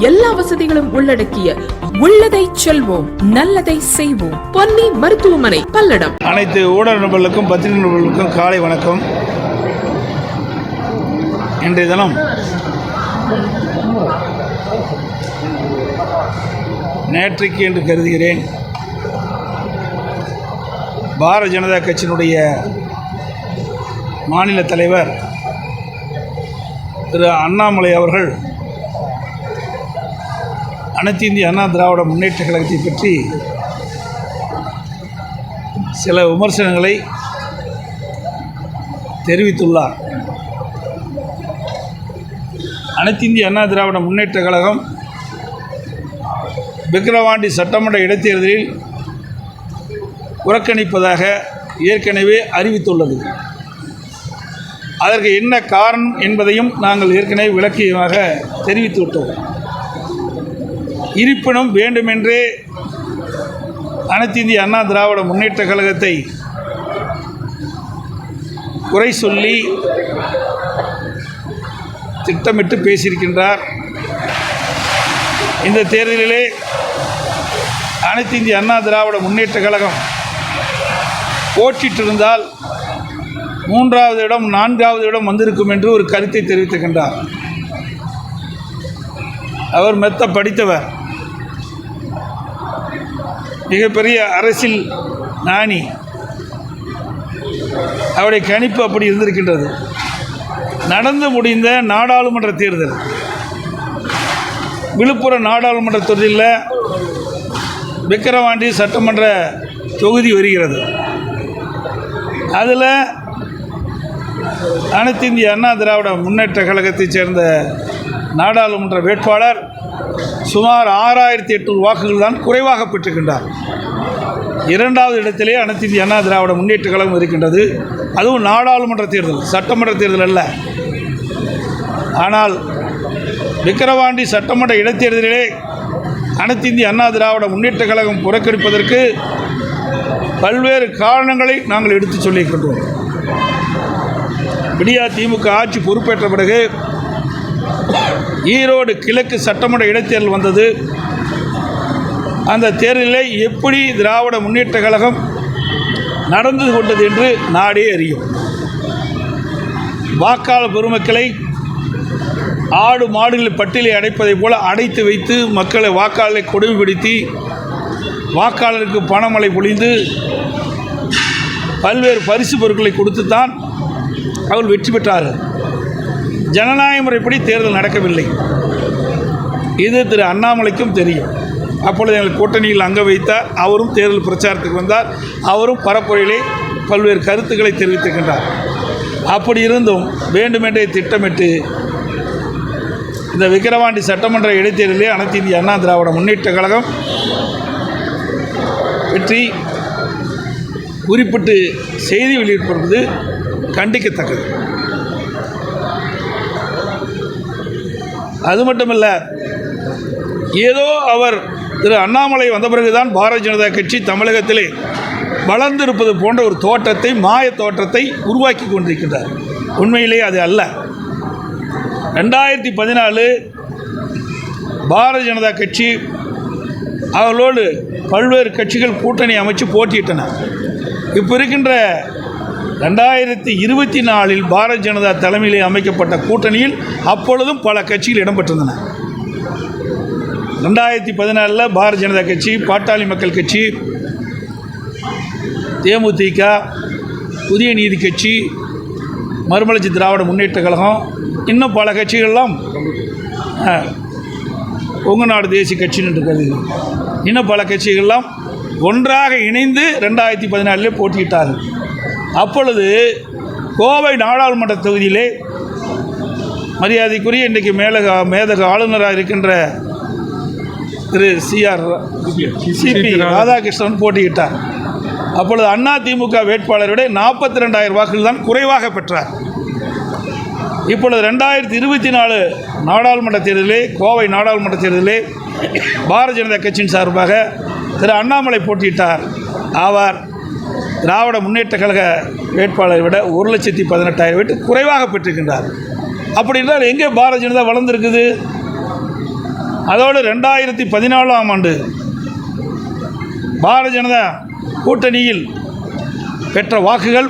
எல்லா வசதிகளும் உள்ளடக்கிய உள்ளதை செல்வோம் நல்லதை செய்வோம் பொன்னி மருத்துவமனை பல்லடம். அனைத்து ஊடக நண்பர்களுக்கும் பத்திரிகை நண்பர்களுக்கும் காலை வணக்கம். இன்றைய தினம் நேற்றைக்கு என்று கருதுகிறேன் பாரதிய ஜனதா கட்சியினுடைய மாநில தலைவர் திரு அண்ணாமலை அவர்கள் அனைத்து இந்திய அண்ணா திராவிட முன்னேற்ற கழகத்தை பற்றி சில விமர்சனங்களை தெரிவித்துள்ளார். அனைத்து இந்திய அண்ணா திராவிட முன்னேற்ற கழகம் விக்கிரவாண்டி சட்டமன்ற இடைத்தேர்தலில் புறக்கணிப்பதாக ஏற்கனவே அறிவித்துள்ளது. அதற்கு என்ன காரணம் என்பதையும் நாங்கள் ஏற்கனவே விளக்கியமாக தெரிவித்துவிட்டோம். இருப்பினும் வேண்டுமென்றே அனைத்து இந்திய அண்ணா திராவிட முன்னேற்ற கழகத்தை குறை சொல்லி திட்டமிட்டு பேசியிருக்கின்றார். இந்த தேர்தலிலே அனைத்து இந்திய அண்ணா திராவிட முன்னேற்ற கழகம் போட்டிட்டிருந்தால் 3வது இடம் 4வது இடம் வந்திருக்கும் என்று ஒரு கருத்தை தெரிவித்திருக்கின்றார். அவர் மெத்த படித்தவர், மிகப்பெரிய அரசியல் ஞானி. அவருடைய கணிப்பு அப்படி இருந்திருக்கின்றது. நடந்து முடிந்த நாடாளுமன்ற தேர்தல், விழுப்புரம் நாடாளுமன்ற தொகுதியில் விக்கிரவாண்டி சட்டமன்ற தொகுதி வருகிறது. அதில் அனைத்து இந்திய அண்ணா திராவிட முன்னேற்ற கழகத்தைச் சேர்ந்த நாடாளுமன்ற வேட்பாளர் சுமார் 6800 வாக்குகள் தான் குறைவாக பெற்றிருக்கின்றார். 2வது இடத்திலே அனைத்து இந்திய அண்ணா திராவிட முன்னேற்ற கழகம் இருக்கின்றது. அதுவும் நாடாளுமன்ற தேர்தல், சட்டமன்ற தேர்தல் அல்ல. ஆனால் விக்கிரவாண்டி சட்டமன்ற இடைத்தேர்தலிலே அனைத்து இந்திய அண்ணா திராவிட முன்னேற்ற கழகம் புறக்கணிப்பதற்கு பல்வேறு காரணங்களை நாங்கள் எடுத்து சொல்லியிருக்கின்றோம். விடியா திமுக ஆட்சி பொறுப்பேற்ற பிறகு ஈரோடு கிழக்கு சட்டமன்ற இடைத்தேர்தல் வந்தது. அந்த தேர்தலில் எப்படி திராவிட முன்னேற்ற கழகம் நடந்து கொண்டது என்று நாடே அறியும். வாக்காளர் பெருமக்களை ஆடு மாடுகளை பட்டியலை அடைப்பதைப் போல அடைத்து வைத்து மக்களை வாக்காளரை கொடுமைப்படுத்தி வாக்காளருக்கு பணமழை பொழிந்து பல்வேறு பரிசு பொருட்களை கொடுத்துத்தான் அவர் வெற்றி பெற்றார்கள். ஜனநாயக முறைப்படி தேர்தல் நடக்கவில்லை. இது திரு அண்ணாமலைக்கும் தெரியும். அப்பொழுது எங்கள் கூட்டணியில் அங்க வைத்தார். அவரும் தேர்தல் பிரச்சாரத்துக்கு வந்தார். அவரும் பரப்புரையிலே பல்வேறு கருத்துக்களை தெரிவித்திருக்கின்றார். அப்படி இருந்தும் வேண்டுமென்றே திட்டமிட்டு இந்த விக்கிரவாண்டி சட்டமன்ற இடைத்தேர்தலிலே அனைத்து இந்திய அண்ணா திராவிட முன்னேற்ற கழகம் பற்றி குறிப்பிட்டு செய்தி வெளியிட்டிருப்பது கண்டிக்கத்தக்கது. அது மட்டுமல்ல, ஏதோ அவர் திரு அண்ணாமலை வந்த பிறகுதான் பாரதிய ஜனதா கட்சி தமிழகத்திலே வளர்ந்திருப்பது போன்ற ஒரு தோற்றத்தை, மாய தோற்றத்தை உருவாக்கி கொண்டிருக்கின்றார். உண்மையிலே அது அல்ல. 2014 பாரதிய ஜனதா கட்சி அவர்களோடு பல்வேறு கட்சிகள் கூட்டணி அமைச்சு போட்டியிட்டன. இப்போ இருக்கின்ற 2024 பாரதிய ஜனதா தலைமையிலே அமைக்கப்பட்ட கூட்டணியில் அப்பொழுதும் பல கட்சிகள் இடம்பெற்றிருந்தன. 2014 பாரதிய ஜனதா கட்சி, பாட்டாளி மக்கள் கட்சி, தேமுதிக, புதிய நீதி கட்சி, மறுமலர்ச்சி திராவிட முன்னேற்ற கழகம், இன்னும் பல கட்சிகள்லாம் கொங்கு நாடு தேசிய கட்சின்னு இருக்கிறது. இன்னும் பல கட்சிகள்லாம் ஒன்றாக இணைந்து 2014 போட்டியிட்டார்கள். அப்பொழுது கோவை நாடாளுமன்ற தொகுதியிலே மரியாதைக்குரிய இன்றைக்கு மேதக ஆளுநராக இருக்கின்ற திரு சிபி ராதாகிருஷ்ணன் போட்டியிட்டார். அப்பொழுது அண்ணா திமுக வேட்பாளரை விட 42,000 வாக்குகள் தான் குறைவாக பெற்றார். இப்பொழுது 2024 நாடாளுமன்ற தேர்தலிலே, கோவை நாடாளுமன்ற தேர்தலிலே பாரதிய ஜனதா கட்சியின் சார்பாக திரு அண்ணாமலை போட்டியிட்டார். அவர் திராவிட முன்னேற்ற கழக வேட்பாளரை விட 1,18,000 வீட்டு குறைவாக பெற்றிருக்கின்றார். அப்படி என்றால் எங்கே பாரதிய ஜனதா வளர்ந்துருக்குது? அதோடு 2014ஆம் ஆண்டு பாரதிய ஜனதா கூட்டணியில் பெற்ற வாக்குகள்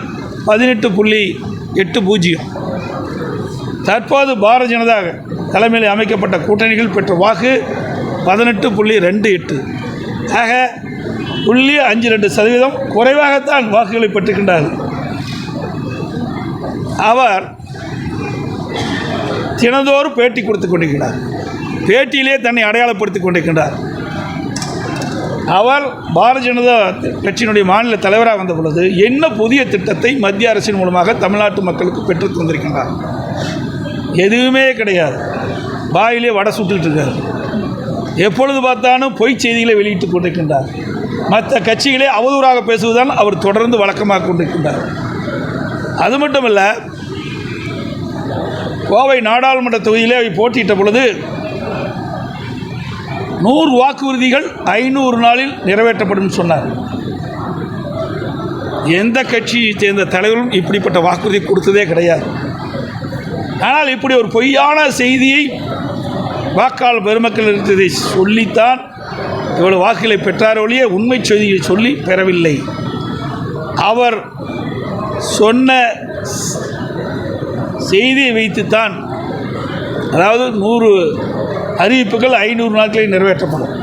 18.80. தற்போது பாரதிய ஜனதா தலைமையில் அமைக்கப்பட்ட கூட்டணிகள் பெற்ற வாக்கு 18.28. ஆக 0.52% குறைவாகத்தான் வாக்குகளை பெற்றுக்கின்றார்கள். அவர் தினந்தோறும் பேட்டி கொடுத்து கொண்டிருக்கிறார். பேட்டியிலே தன்னை அடையாளப்படுத்திக் கொண்டிருக்கின்றார். அவர் பாரதிய ஜனதா கட்சியினுடைய மாநில தலைவராக வந்த பொழுது என்ன புதிய திட்டத்தை மத்திய அரசின் மூலமாக தமிழ்நாட்டு மக்களுக்கு பெற்று தந்திருக்கின்றார்? எதுவுமே கிடையாது. வாயிலே வடை சுட்டுக்கிட்டு இருக்கார். எப்பொழுது பார்த்தாலும் பொய் செய்திகளை வெளியிட்டு கொண்டிருக்கின்றார். மற்ற கட்சிகளே அவதூறாக பேசுவதால் அவர் தொடர்ந்து வழக்கமாக கொண்டிருக்கின்றார். அது மட்டுமல்ல, கோவை நாடாளுமன்ற தொகுதியிலே போட்டியிட்ட பொழுது 100 வாக்குறுதிகள் 500 நாளில் நிறைவேற்றப்படும் சொன்னார். எந்த கட்சியை சேர்ந்த தலைவரும் இப்படிப்பட்ட வாக்குறுதி கொடுத்ததே கிடையாது. ஆனால் இப்படி ஒரு பொய்யான செய்தியை வாக்காளர் பெருமக்கள் இருந்ததை சொல்லித்தான் இவ்வளவு வாக்குகளை பெற்றார் ஒழிய உண்மை செய்தியை சொல்லி பெறவில்லை. அவர் சொன்ன செய்தியை வைத்துத்தான், அதாவது 100 அறிவிப்புகள் 500 நாட்களில் நிறைவேற்றப்படும்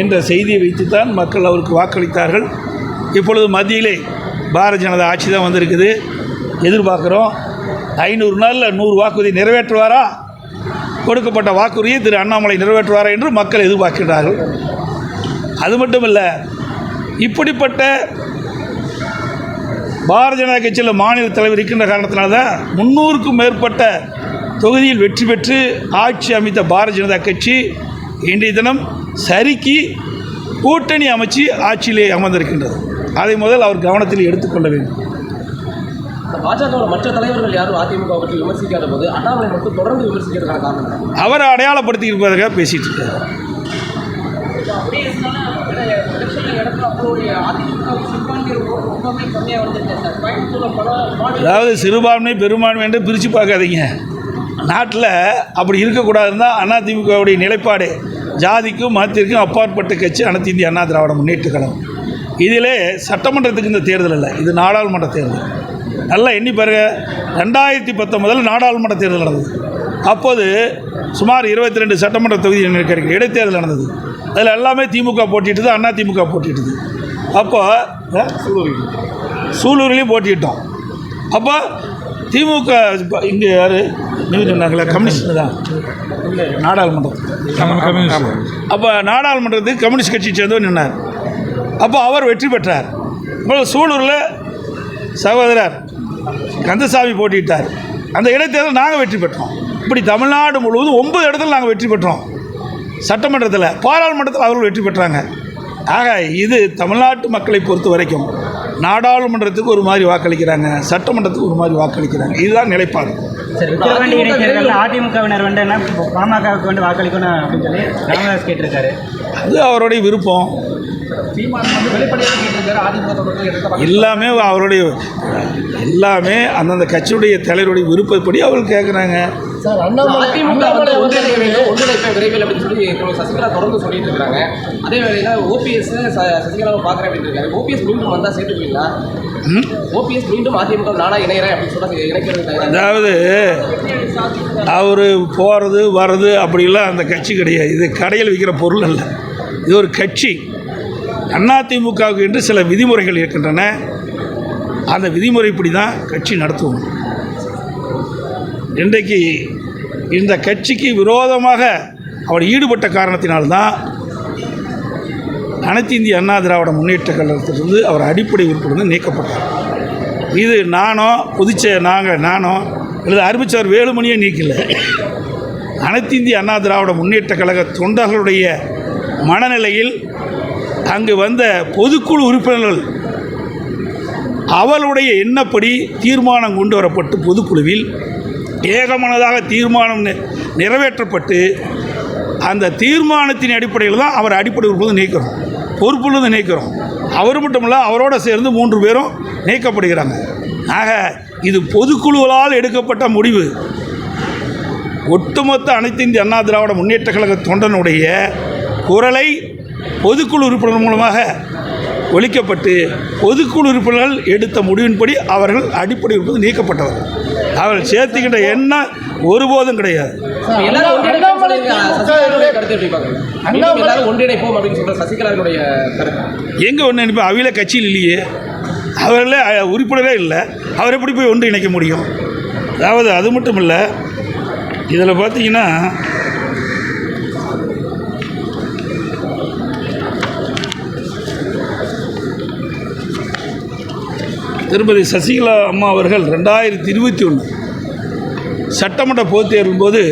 என்ற செய்தியை வைத்துத்தான் மக்கள் அவருக்கு வாக்களித்தார்கள். இப்பொழுது மத்தியிலே பாரதிய ஜனதா ஆட்சி தான் வந்திருக்குது. எதிர்பார்க்குறோம் 500 நாளில் 100 வாக்குறுதி நிறைவேற்றுவாரா, கொடுக்கப்பட்ட வாக்குறுதியை திரு அண்ணாமலை நிறைவேற்றுவாரா என்று மக்கள் எதிர்பார்க்கிறார்கள். அது மட்டும் இல்லை, இப்படிப்பட்ட பாரதிய ஜனதா கட்சியில் மாநில தலைவர் இருக்கின்ற காரணத்தினால்தான் 300க்கும் மேற்பட்ட தொகுதியில் வெற்றி பெற்று ஆட்சி அமைத்த பாரதிய ஜனதா கட்சி இன்றைய தினம் சறுக்கி கூட்டணி அமைச்சு ஆட்சியிலே அமர்ந்திருக்கின்றது. அதை முதல் அவர் கவனத்தில் எடுத்துக்கொள்ள வேண்டும். பாஜக மற்ற தலைவர்கள் யாரும் அதிமுக பற்றி விமர்சிக்காத போது அண்ணாமலை மட்டும் தொடர்ந்து விமர்சிக்கிறதுக்கான காரணம் அவரை அடையாளப்படுத்தி இருப்பதாக பேசிட்டு இருக்காரு. அதாவது சிறுபான்மை பெரும்பான்மை என்று பிரித்து பார்க்காதீங்க. நாட்டில் அப்படி இருக்கக்கூடாதுன்னு தான் அதிமுகவுடைய நிலைப்பாடு. ஜாதிக்கும் மதத்திற்கும் அப்பாற்பட்ட கட்சி அனைத்து இந்திய அண்ணா திராவிட முன்னேற்ற கழகம். இதிலே சட்டமன்றத்துக்கு இந்த தேர்தல் இல்லை, இது நாடாளுமன்ற தேர்தல். நல்லா எண்ணி பாருங்க. 2019 நாடாளுமன்ற தேர்தல் நடந்தது. அப்போது சுமார் 22 சட்டமன்ற தொகுதி கிடைக்கும் இடைத்தேர்தல் நடந்தது. அதில் எல்லாமே திமுக போட்டிட்டது, அண்ணா திமுக போட்டிட்டது. அப்போ சூலூர்லேயும் போட்டிட்டோம். அப்போ திமுக இங்கே யார் நியூஸ் சொன்னாங்களே, கம்யூனிஸ்ட் தான் நாடாளுமன்றத்தில். அப்போ நாடாளுமன்றத்துக்கு கம்யூனிஸ்ட் கட்சியை சேர்ந்தவர் நின்னார். அப்போ அவர் வெற்றி பெற்றார். இப்போ சூலூரில் சகோதரர் கந்தசாமி போட்டிட்டார். அந்த இடைத்தேர்தல் நாங்கள் வெற்றி பெற்றோம். இப்படி தமிழ்நாடு முழுவதும் 9 இடத்துல நாங்கள் வெற்றி பெற்றோம். சட்டமன்றத்தில், பாராளுமன்றத்தில் அவர்கள் வெற்றி பெற்றாங்க. ஆக இது தமிழ்நாட்டு மக்களை பொறுத்த வரைக்கும் நாடாளுமன்றத்துக்கு ஒரு மாதிரி வாக்களிக்கிறாங்க, சட்டமன்றத்துக்கு ஒரு மாதிரி வாக்களிக்கிறாங்க. இதுதான் நிலைப்பாடு. சரி, விக்கிரவாண்டி இடைத்தேர்தலில் அதிமுகவினர் வந்து என்ன பாமகவுக்கு வந்து வாக்களிக்கணும் அப்படின்னு சொல்லி ராமதாஸ் கேட்டிருக்காரு. அது அவருடைய விருப்பம். எல்லாமே அவருடைய எல்லாமே அந்தந்த கட்சியுடைய தலைவருடைய விருப்பப்படி அவர்கள் கேட்குறாங்க. சார், அண்ணாமலை ஒன்றிணைப்பை விரைவில் அப்படின்னு சொல்லி சசிகலா தொடர்ந்து சொல்லிட்டு இருக்காங்க. அதே வேளையில் ஓபிஎஸ் சசிகலாவை பார்க்குறேன் அப்படின்னு இருக்காரு. ஓபிஎஸ் மீண்டும் வந்தால் சேர்த்துக்குவீங்களா? ஓபிஎஸ் மீண்டும் அதிமுக நானா இணைகிறேன் அப்படின்னு சொல்லி இணைக்கிறது. அதாவது அவர் போகிறது வர்றது அப்படிலாம் அந்த கட்சி கிடையாது. இது கடையில் விற்கிற பொருள் அல்ல, இது ஒரு கட்சி. அதிமுகவுக்கு என்று சில விதிமுறைகள் இருக்கின்றன. அந்த விதிமுறைப்படி தான் கட்சி நடத்துவோம். இன்றைக்கு இந்த கட்சிக்கு விரோதமாக அவர் ஈடுபட்ட காரணத்தினால்தான் அனைத்து இந்திய அண்ணா திராவிட முன்னேற்ற கழகத்திலிருந்து அவர் அடிப்படை உறுப்பிலிருந்து நீக்கப்பட்டார். இது நானோ அல்லது அறிவிச்சவர் வேலுமணியை நீக்கல. அனைத்து இந்திய அண்ணா திராவிட முன்னேற்ற கழக தொண்டர்களுடைய மனநிலையில் அங்கு வந்த பொதுக்குழு உறுப்பினர்கள் அவளுடைய எண்ணப்படி தீர்மானம் கொண்டு வரப்பட்டு பொதுக்குழுவில் ஏகமனதாக தீர்மானம் நிறைவேற்றப்பட்டு அந்த தீர்மானத்தின் அடிப்படையில் தான் அவர் அடிப்படை உறுப்பிலிருந்து நீக்கிறோம், பொறுப்பிலிருந்து நீக்கிறோம். அவர் மட்டுமல்ல, அவரோடு சேர்ந்து 3 பேரும் நீக்கப்படுகிறாங்க. ஆக இது பொதுக்குழுவால் எடுக்கப்பட்ட முடிவு. ஒட்டுமொத்த அனைத்து இந்திய அண்ணா திராவிட முன்னேற்ற கழக தொண்டனுடைய குரலை பொதுக்குழு உறுப்பினர் மூலமாக ஒழிக்கப்பட்டு பொதுக்குழு உறுப்பினர்கள் எடுத்த முடிவின்படி அவர்கள் அடிப்படை உறுப்பினர் நீக்கப்பட்டவர்கள். அவர்கள் சேர்த்துக்கின்ற எண்ணம் ஒருபோதும் கிடையாது. எங்கே ஒன்று நினைப்போம்? அவையில் கட்சியில் இல்லையே, அவர்களே உறுப்பினரே இல்லை, அவர் எப்படி போய் ஒன்று இணைக்க முடியும்? அதாவது அது மட்டும் இல்லை, இதில் பார்த்தீங்கன்னா திருமதி சசிகலா அம்மா அவர்கள் 2021 சட்டமன்ற பொதுத் தேர்தலின் போது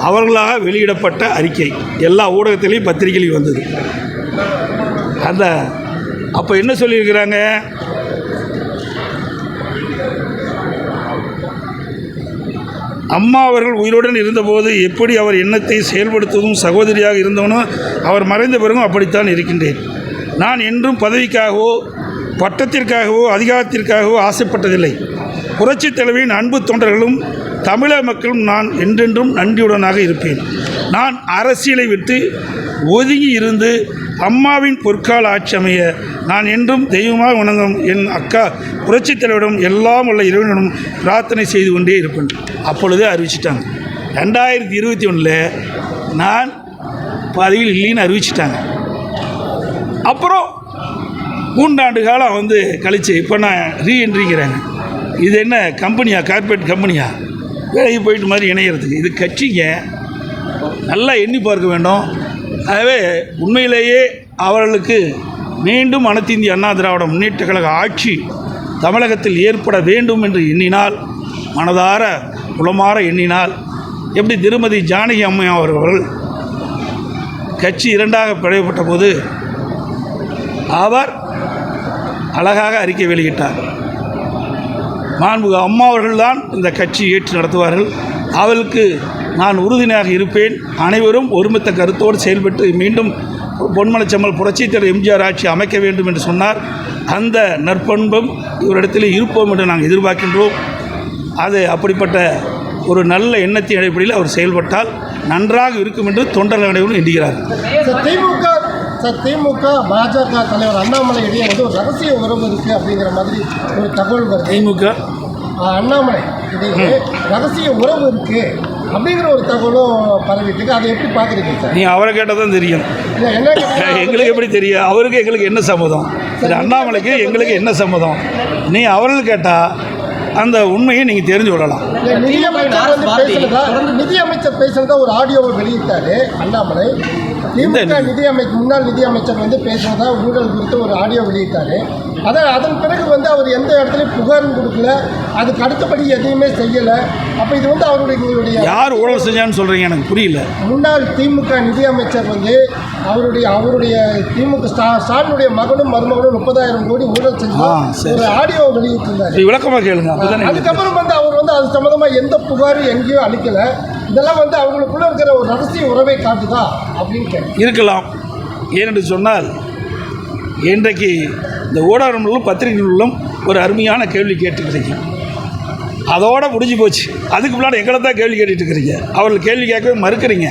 அவர்களாக வெளியிடப்பட்ட அறிக்கை எல்லா ஊடகத்திலையும் பத்திரிகையிலையும் வந்தது. அந்த அப்போ என்ன சொல்லியிருக்கிறாங்க? அம்மா அவர்கள் உயிருடன் இருந்தபோது எப்படி அவர் எண்ணத்தை செயல்படுத்துவதும் சகோதரியாக இருந்தவனும் அவர் மறைந்த பிறகும் அப்படித்தான் இருக்கின்றேன். நான் என்றும் பதவிக்காகவோ பட்டத்திற்காகவோ அதிகாரத்திற்காகவோ ஆசைப்பட்டதில்லை. புரட்சித் தலைவியின் அன்பு தொண்டர்களும் தமிழக மக்களும் நான் என்றென்றும் நன்றியுடனாக இருப்பேன். நான் அரசியலை விட்டு ஒதுங்கி இருந்து அம்மாவின் பொற்கால ஆட்சி அமைய நான் என்றும் தெய்வமாக வணங்கும் என் அக்கா புரட்சித் தலைவரிடம் எல்லாம் உள்ள இறைவனிடம் பிரார்த்தனை செய்து கொண்டே இருப்பேன். அப்பொழுதே அறிவிச்சிட்டாங்க. 2021 நான் பதவியில் இல்லைன்னு அறிவிச்சிட்டாங்க. அப்புறம் 3 ஆண்டு காலம் கழித்து இப்போ நான் ரீஎன்ட்ரிங்கிறாங்க. இது என்ன கம்பெனியா? கார்பரேட் கம்பெனியா? வேலைக்கு போயிட்டு மாதிரி இணையிறதுக்கு இது கட்சிங்க. நல்லா எண்ணி பார்க்க வேண்டும். ஆகவே உண்மையிலேயே அவர்களுக்கு மீண்டும் அனைத்து இந்திய அண்ணா திராவிட முன்னேற்ற கழக ஆட்சி தமிழகத்தில் ஏற்பட வேண்டும் என்று எண்ணினால், மனதார உளமாற எண்ணினால், எப்படி திருமதி ஜானகி அம்மா அவர்கள் கட்சி 2ஆக பிளவுபட்ட போது அவர் அழகாக அறிக்கை வெளியிட்டார். மாண்புமிகு அம்மா அவர்கள்தான் இந்த கட்சி ஏற்று நடத்துவார்கள், அவளுக்கு நான் உறுதுணையாக இருப்பேன், அனைவரும் ஒருமித்த கருத்தோடு செயல்பட்டு மீண்டும் பொன்மனச்செம்மல் புரட்சித் தலைவர் எம்ஜிஆர் ஆட்சி அமைக்க வேண்டும் என்று சொன்னார். அந்த நற்பண்பும் இவரிடத்தில் இருப்போம் என்று நாங்கள் எதிர்பார்க்கின்றோம். அது அப்படிப்பட்ட ஒரு நல்ல எண்ணத்தின் அடிப்படையில் அவர் செயல்பட்டால் நன்றாக இருக்கும் என்று தொண்டர்கள் அனைவரும் எண்ணுகிறார். திமுக பாஜக தலைவர் அண்ணாமலை இடையே ஒரு ரகசிய உறவு இருக்கு அப்படிங்கிற மாதிரி ஒரு தகவல் வருது. திமுக அண்ணாமலை இடையே ரகசிய உறவு இருக்கு அப்படிங்கிற ஒரு தகவலும் பரவிட்டு, அதை எப்படி பார்க்குறீங்க சார்? நீ அவரை கேட்டால் தான் தெரியும். எங்களுக்கு எப்படி தெரியும்? அவருக்கு எங்களுக்கு என்ன சம்மதம்? சரி, அண்ணாமலைக்கு எங்களுக்கு என்ன சம்மதம்? நீ அவர்கள் கேட்டால் அந்த உண்மையை நீங்கள் தெரிஞ்சு விடலாம். நிதியமைச்சர் பேசுகிறதா ஒரு ஆடியோவை வெளியிட்டாரு அண்ணாமலை. திமுக முன்னாள் நிதியமைச்சர் பேசுகிறதா ஊழல் குறித்து ஒரு ஆடியோ வெளியிட்டாரு. அதன் பிறகு அவர் எந்த இடத்துலையும் புகாரும் கொடுக்கல, அதுக்கு அடுத்தபடி எதையுமே செய்யலை. அப்போ இது அவருடைய யார் ஊழல் செஞ்சான்னு சொல்கிறீங்க? எனக்கு புரியல. முன்னாள் திமுக நிதியமைச்சர் அவருடைய திமுக ஸ்டாலினுடைய மகனும் மருமகனும் 30,000 கோடி ஊழல் செஞ்சு ஒரு ஆடியோ வெளியிட்டிருந்தார். விளக்கமாக கேளுங்க. அதுக்கப்புறம் அவர் அது சம்மந்தமாக எந்த புகாரும் எங்கேயும் அளிக்கலை. இதெல்லாம் அவங்களுக்குள்ள இருக்கிற ஒரு ரகசிய உறவை காட்டுதா அப்படின்னு இருக்கலாம். ஏனென்று சொன்னால் இன்றைக்கு இந்த ஊடகங்களும் பத்திரிகைகளும் ஒரு அருமையான கேள்வி கேட்டுக்கிறீங்க. அதோடு முடிஞ்சு போச்சு. அதுக்கு முன்னாடி எங்களை தான் கேள்வி கேட்டுட்டு இருக்கிறீங்க. அவர்கள் கேள்வி கேட்கவே மறுக்கிறீங்க.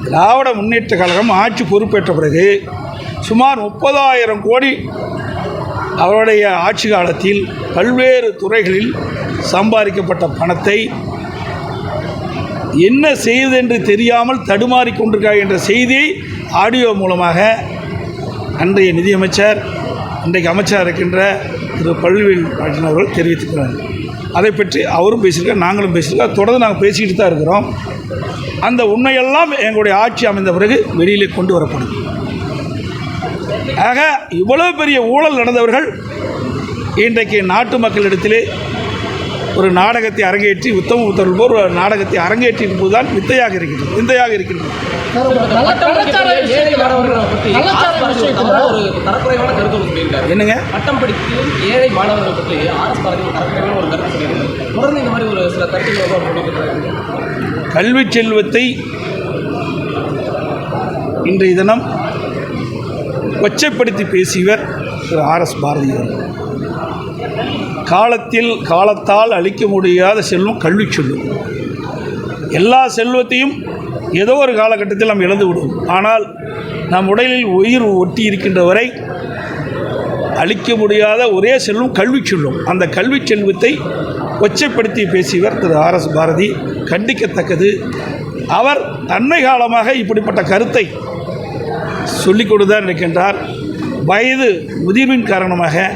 திராவிட முன்னேற்ற கழகம் ஆட்சி பொறுப்பேற்ற பிறகு சுமார் 30,000 கோடி அவருடைய ஆட்சி காலத்தில் பல்வேறு துறைகளில் சம்பாதிக்கப்பட்ட பணத்தை என்ன செய்வது என்று தெரியாமல் தடுமாறிக் கொண்டிருக்கார் என்ற செய்தியை ஆடியோ மூலமாக அன்றைய நிதியமைச்சர், இன்றைக்கு அமைச்சராக இருக்கின்ற திரு பழனிவேல் ராஜன் அவர்கள் தெரிவித்திருக்கிறார்கள். அதை பற்றி அவரும் பேசியிருக்கார், நாங்களும் பேசியிருக்கோம். தொடர்ந்து நாங்கள் பேசிக்கிட்டு தான் இருக்கிறோம். அந்த உண்மையெல்லாம் எங்களுடைய ஆட்சி அமைந்த பிறகு வெளியிலே கொண்டு வரப்படும். ஆக இவ்வளவு பெரிய ஊழல் நடந்தவர்கள் இன்றைக்கு நாட்டு மக்களிடத்திலே ஒரு நாடகத்தை அரங்கேற்றி உத்தம புத்தர்கள் போல் ஒரு நாடகத்தை அரங்கேற்றின் போது தான் விந்தையாக இருக்கின்றது. என்னங்க பட்டம் படித்து ஏழை மாணவர்கள் பற்றி ஒரு கருத்து சொல்லியிருக்காங்க. தொடர்ந்து இந்த மாதிரி ஒரு சில கருத்துக்கள் கல்வி செல்வத்தை இன்றைய தினம் கொச்சைப்படுத்தி பேசியவர் திரு ஆர்.எஸ். பாரதியார். காலத்தால் அளிக்க முடியாத செல்வம் கல்வி செல்வம். எல்லா செல்வத்தையும் ஏதோ ஒரு காலகட்டத்தில் நாம் இழந்து விடுவோம். ஆனால் நம் உடலில் உயிர் ஒட்டி இருக்கின்ற வரை அழிக்க முடியாத ஒரே செல்வம் கல்வி செல்வம். அந்த கல்வி செல்வத்தை கொச்சைப்படுத்தி பேசியவர் திரு ஆர்.எஸ். பாரதி கண்டிக்கத்தக்கது. அவர் அண்மை காலமாக இப்படிப்பட்ட கருத்தை சொல்லிக் கொடுதான் இருக்கின்றார். வயது முதிர்வின் காரணமாக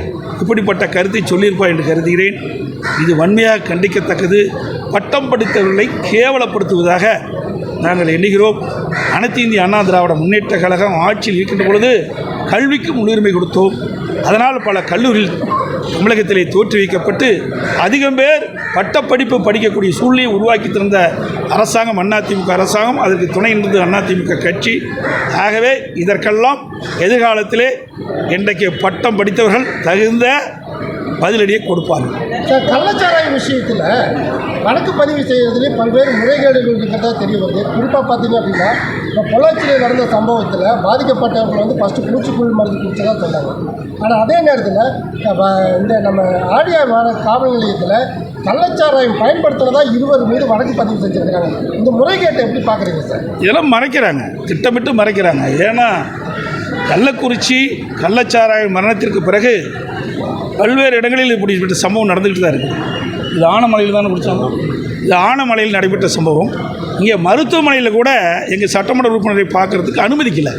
இப்படிப்பட்ட கருத்தை சொல்லியிருப்பார் என்று கருதுகிறேன். இது வன்மையாக கண்டிக்கத்தக்கது. பட்டம் படித்தவர்களை கேவலப்படுத்துவதாக நாங்கள் எண்ணுகிறோம். அனைத்து இந்திய அண்ணா திராவிட முன்னேற்ற கழகம் ஆட்சியில் இருக்கின்ற பொழுது கல்விக்கு முன்னுரிமை கொடுத்தோம். அதனால் பல கல்லூரிகள் தமிழகத்திலே தோற்றுவிக்கப்பட்டு அதிகம் பேர் பட்டப்படிப்பு படிக்கக்கூடிய சூழ்நிலையை உருவாக்கி தந்த அரசாங்கம் அதிமுக அரசாங்கம், அதற்கு துணை நின்றது அதிமுக கட்சி. ஆகவே இதற்கெல்லாம் எதிர்காலத்திலே இன்றைக்கு பட்டம் படித்தவர்கள் தகுந்த பதிலடியை கொடுப்பார்கள். சார், கள்ளச்சாராய விஷயத்தில் வழக்கு பதிவு செய்வதிலே பல்வேறு முறைகேடுகள் இருக்கிறதா தெரிய வருது. குறிப்பாக பார்த்தீங்க அப்படின்னா இப்போ பொள்ளாச்சியில் நடந்த சம்பவத்தில் பாதிக்கப்பட்டவர்கள் வந்து ஃபஸ்ட்டு பூச்சிக்கொல்லி மருந்து குடிச்சதாக சொன்னாங்க. ஆனால் அதே நேரத்தில் இந்த நம்ம ஆழியார் காவல் நிலையத்தில் கள்ளச்சாராயம் பயன்படுத்துகிறதா 20 மீது வழக்கு பதிவு செஞ்சுருக்கிறாங்க. இந்த முறைகேட்டை எப்படி பார்க்குறீங்க சார்? இதெல்லாம் மறைக்கிறாங்க, திட்டமிட்டு மறைக்கிறாங்க. ஏன்னா கள்ளக்குறிச்சி கள்ளச்சாராய மரணத்திற்கு பிறகு பல்வேறு இடங்களில் இப்படிப்பட்ட சம்பவம் நடந்துக்கிட்டு தான் இருக்குது. இது ஆனமலையில் தானே குடித்தாங்க. இது ஆனமலையில் நடைபெற்ற சம்பவம். இங்கே மருத்துவமனையில் கூட எங்கள் சட்டமன்ற உறுப்பினரை பார்க்குறதுக்கு அனுமதிக்கலை.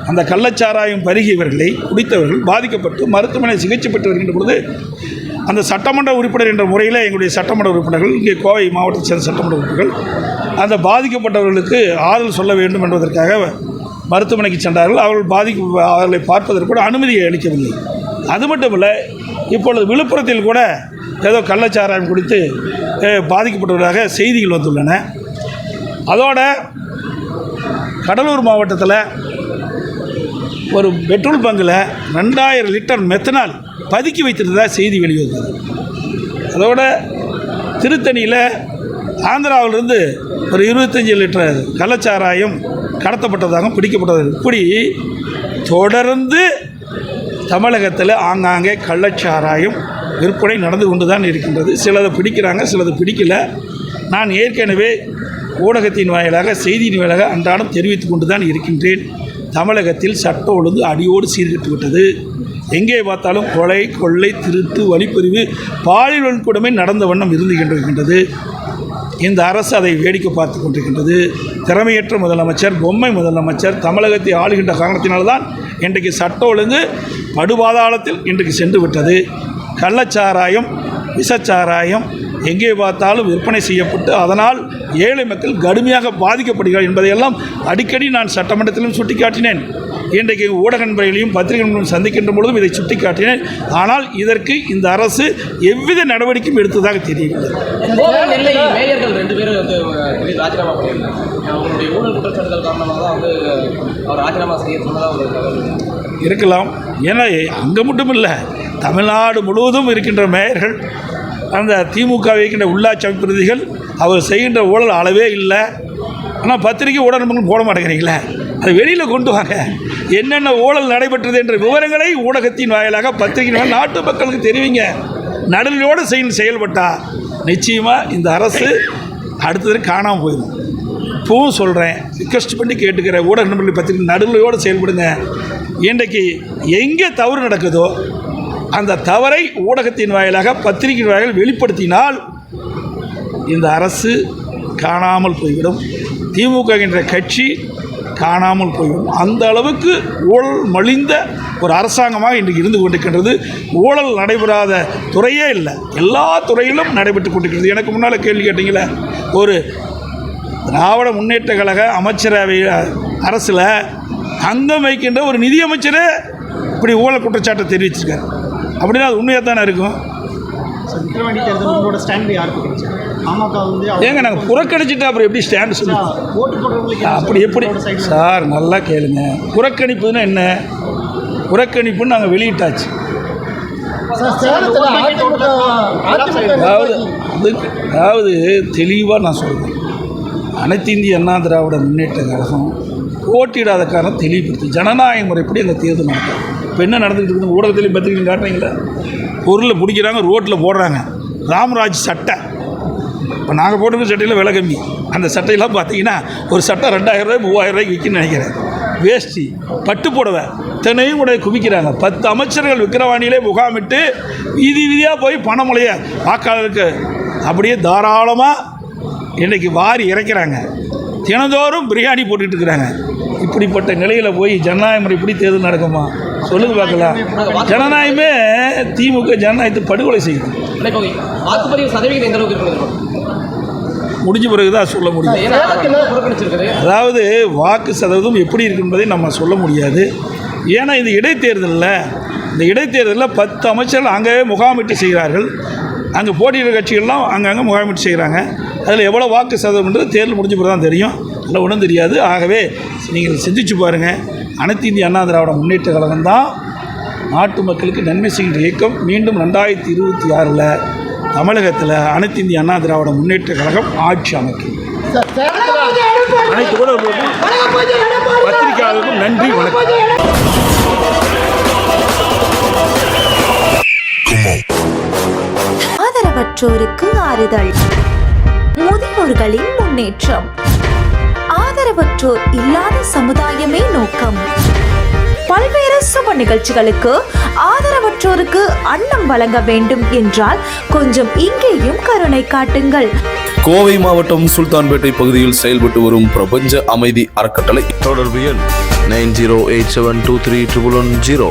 அந்த கள்ளச்சாராயம் பருகியவர்களை குடித்தவர்கள் பாதிக்கப்பட்டு மருத்துவமனை சிகிச்சை பெற்று வருகின்ற பொழுது அந்த சட்டமன்ற உறுப்பினர் என்ற முறையில் எங்களுடைய சட்டமன்ற உறுப்பினர்கள், இங்கே கோவை மாவட்டத்தை சேர்ந்த சட்டமன்ற உறுப்பினர்கள் அந்த பாதிக்கப்பட்டவர்களுக்கு ஆறுதல் சொல்ல வேண்டும் என்பதற்காக மருத்துவமனைக்கு சென்றார்கள். அவர்களை பார்ப்பதற்கு கூட அனுமதியை அளிக்கவில்லை. அது மட்டுமல்ல, இப்பொழுது விழுப்புரத்தில் கூட ஏதோ கள்ளச்சாராயம் குடித்து பாதிக்கப்பட்டவர்களாக செய்திகள் வந்துள்ளன. அதோட கடலூர் மாவட்டத்தில் ஒரு பெட்ரோல் பங்கில் 2000 லிட்டர் மெத்தனால் பதுக்கி வைத்திருந்ததாக செய்தி வெளிவந்தது. அதோட திருத்தணியில் ஆந்திராவிலிருந்து ஒரு 25 லிட்டர் கள்ளச்சாராயம் கடத்தப்பட்டதாகவும் பிடிக்கப்பட்டதாக. இப்படி தொடர்ந்து தமிழகத்தில் ஆங்காங்கே கள்ளச்சாராயம் விற்பனை நடந்து கொண்டு தான் இருக்கின்றது. சிலதை பிடிக்கிறாங்க, சிலதை பிடிக்கலை. நான் ஏற்கனவே ஊடகத்தின் வாயிலாக செய்தியின் வாயிலாக அன்றாடம் தெரிவித்து கொண்டு தான் இருக்கின்றேன். தமிழகத்தில் சட்ட ஒழுங்கு அடியோடு சீர்கெட்டு விட்டது. எங்கே பார்த்தாலும் கொலை, கொள்ளை, திருட்டு, வழிப்பறிவு, பாலியல் வன்கொடுமை நடந்த வண்ணம் இருந்து கொண்டிருக்கின்றது. இந்த அரசு அதை வேடிக்கை பார்த்து கொண்டிருக்கின்றது. திறமையற்ற முதலமைச்சர், பொம்மை முதலமைச்சர் தமிழகத்தை ஆளுகின்ற காரணத்தினால்தான் இன்றைக்கு சட்ட ஒழுங்கு படுபாதாளத்தில் இன்றைக்கு சென்று விட்டது. கள்ளச்சாராயம், விஷச்சாராயம் எங்கே பார்த்தாலும் விற்பனை செய்யப்பட்டு அதனால் ஏழை மக்கள் கடுமையாக பாதிக்கப்படுகிறார் என்பதையெல்லாம் அடிக்கடி நான் சட்டமன்றத்திலும் சுட்டிக்காட்டினேன். இன்றைக்கு ஊடக நண்பர்களையும் பத்திரிகை நண்பர்களையும் சந்திக்கின்ற பொழுதும் இதை சுட்டிக்காட்டினேன். ஆனால் இதற்கு இந்த அரசு எவ்வித நடவடிக்கையும் எடுத்ததாக தெரியவில்லை. மேயர்கள் 2 பேரும் வந்து ராஜினாமா பண்ணியிருந்தாங்க. அவங்களுடைய ஊழல் குற்றச்சாட்டுகள் காரணமாக தான் வந்து அவர் ராஜினாமா செய்ய சொன்னதாக இருக்கலாம். ஏன்னா அங்கே மட்டும் இல்லை, தமிழ்நாடு முழுவதும் இருக்கின்ற மேயர்கள், அந்த திமுக வைக்கின்ற உள்ளாட்சி அமைப்பு பிரதிகள் அவர் செய்கின்ற ஊழல் அளவே இல்லை. ஆனால் பத்திரிகை ஊடகங்கள் போட மாட்டேங்கிறீங்களே, அது வெளியில் கொண்டு வாங்க. என்னென்ன ஊழல் நடைபெற்றது என்ற விவரங்களை ஊடகத்தின் வாயிலாக பத்திரிகை நாட்டு மக்களுக்கு தெரிவிங்க. நடுநிலையோடு செயல்பட்டால் நிச்சயமாக இந்த அரசு அடுத்தது காணாமல் போயிடும். இப்போவும் சொல்கிறேன், ரிக்வெஸ்ட் பண்ணி கேட்டுக்கிற ஊடக நண்பர்கள் பத்திரிகை நடுநிலையோடு செயல்படுங்க. இன்றைக்கு எங்கே தவறு நடக்குதோ அந்த தவறை ஊடகத்தின் வாயிலாக பத்திரிகை வாயிலாக வெளிப்படுத்தினால் இந்த அரசு காணாமல் போய்விடும். திமுக என்ற கட்சி காணாமல் போய்விடும். அந்த அளவுக்கு ஊழல் மலிந்த ஒரு அரசாங்கமாக இன்றைக்கு இருந்து கொண்டிருக்கின்றது. ஊழல் நடைபெறாத துறையே இல்லை, எல்லா துறையிலும் நடைபெற்று கொண்டிருக்கிறது. எனக்கு முன்னால் கேள்வி கேட்டீங்களே, ஒரு திராவிட முன்னேற்ற கழக அமைச்சரவை அரசில் அங்கம் வைக்கின்ற ஒரு நிதியமைச்சரே இப்படி ஊழல் குற்றச்சாட்டை தெரிவிச்சிருக்காரு. அப்படின்னா அது உண்மையாக தானே இருக்கும். விக்கிரவாண்டி தேர்தல் உங்களோட ஸ்டாண்ட் யாருக்கு கிடைச்சு? பாமக வந்து ஏங்க நாங்கள் புறக்கணிச்சுட்டா அப்புறம் எப்படி ஸ்டாண்டு சொல்லுவோம்? ஓட்டு போடுறவங்களுக்கு அப்படி எப்படி சார்? நல்லா கேளுங்க. புறக்கணிப்புன்னா என்ன? புறக்கணிப்புன்னு நாங்கள் வெளியிட்டாச்சு. அதாவது தெளிவாக நான் சொல்கிறேன், அனைத்து இந்திய அண்ணா திராவிட முன்னேற்ற கழகம் போட்டியிடாத காரணம் தெளிவுபடுத்தி ஜனநாயக முறைப்படி அந்த தேர்தல் நடக்கும். இப்போ என்ன நடந்துகிட்டு இருக்குது? ஊடகத்திலையும் பத்திரிகையும் காட்டுறீங்களா? பொருளை பிடிக்கிறாங்க, ரோட்டில் போடுறாங்க. ராமராஜ் சட்டை இப்போ நாங்கள் போட்டிருக்க சட்டையில் விலை கம்மி. அந்த சட்டையெல்லாம் பார்த்தீங்கன்னா ஒரு சட்டை 2000 ரூபாய் 3000 ரூபாய்க்கு விற்குன்னு நினைக்கிறேன். வேஷ்டி பட்டு புடவை இத்தனையும் கூட குவிக்கிறாங்க. 10 அமைச்சர்கள் விக்கிரவாணியிலே முகாமிட்டு வீதி வீதியாக போய் பணமழைய வாக்காளருக்கு அப்படியே தாராளமாக இன்றைக்கி வாரி இறைக்கிறாங்க. தினந்தோறும் பிரியாணி போட்டுக்கிட்டு இருக்கிறாங்க. இப்படிப்பட்ட நிலையில் போய் ஜனநாயக முறை இப்படி தேர்தல் நடக்குமா? சொல்லுங்க பார்க்கலாம். ஜனநாயகமே திமுக ஜனநாயகத்தை படுகொலை செய்யுது. வாக்குப்பதிவு சதவீதம் எந்த அளவுக்கு இருக்கணும்? முடிஞ்ச பிறகு தான் சொல்ல முடியும். அதாவது வாக்கு சதவீதம் எப்படி இருக்கு என்பதை நம்ம சொல்ல முடியாது. ஏன்னா இது இடைத்தேர்தலில் 10 அமைச்சர்கள் அங்கேயே முகாமிட்டு செய்கிறார்கள். அங்கே போட்டியிடுற கட்சிகள்லாம் அங்கங்கே முகாமிட்டு செய்கிறாங்க. அதில் எவ்வளோ வாக்கு சதவீதம்ன்றது தேர்தல் முடிஞ்ச பிறகு தான் தெரியும். அதில் ஒன்றும் தெரியாது. ஆகவே நீங்கள் சிந்திச்சு பாருங்கள். அனைத்து இந்திய அண்ணா திராவிட முன்னேற்ற கழகம் தான் நாட்டு மக்களுக்கு நன்மை செய்கின்ற இயக்கம். மீண்டும் 2026 தமிழகத்தில் அனைத்து இந்திய அண்ணா திராவிட முன்னேற்ற கழகம் ஆட்சி அமைக்கும். அனைத்து கூட பத்திரிகையாளர்களுக்கும் நன்றி, வணக்கம். ஆதரவற்றோருக்கு ஆறுதல், முதியோர்களின் முன்னேற்றம், ஆதரவற்றோர் இல்லாத சமுதாயமே நோக்கம். பல்வேறு சுப நிகழ்ச்சிகளுக்கு ஆதரவற்றோருக்கு அன்னம் வழங்க வேண்டும் என்றால் கொஞ்சம் இங்கேயும் கருணை காட்டுங்கள். கோவை மாவட்டம் சுல்தான்பேட்டை பகுதியில் செயல்பட்டு வரும் பிரபஞ்ச அமைதி அறக்கட்டளை. தொடர்பு எண் 9087231110.